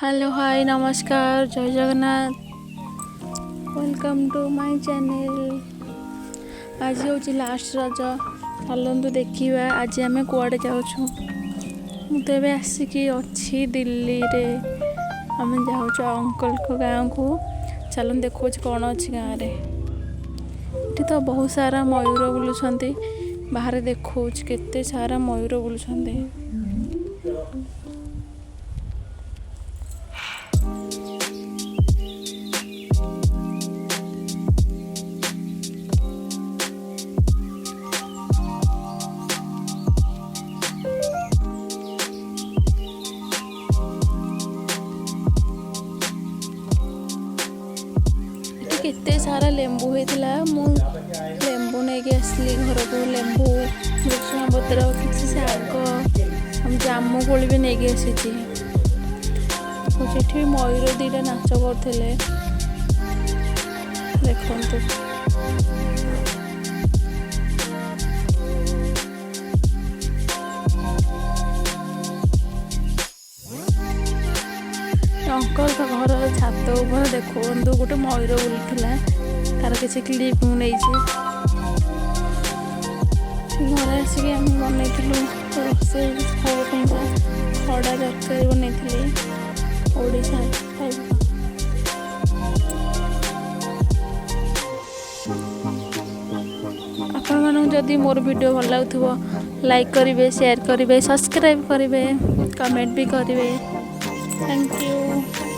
Hello hi नमस्कार जय Jagannath welcome to my channel. आज हूँ लास्ट रज चलतु देखा आज आम कुआड़े जाऊँ। मुझे आसिकी अच्छी दिल्ली रे आम जाऊँ अंकल को गाँव को। चलो देखो कौन अच्छी गाँव में तो बहुत सारा मयूर बुलूं बाहर देखो केते सारा मयूर बुलूं। केते सारा लेंबू होता मु लेंबू नहीं आसली घर को। लेंबू भृषण पत्र किसी शाग जामु कोली भी नहीं आसी। मयूर दीटा नाच करते देखु। अंकल का घर छात ऊपर देखो गोटे मयूर बुलूला तार किसी क्लिप नहीं घर आसिक आम बनईलु रोसे खावाई खड़ा तरकारी बनई ओडिशा खाଇବା। आपण मानक जदि मोर वीडियो भल लगुथिबो लाइक करेंगे, शेयर करेंगे, सब्सक्राइब करेंगे, कमेंट भी करेंगे। Thank you.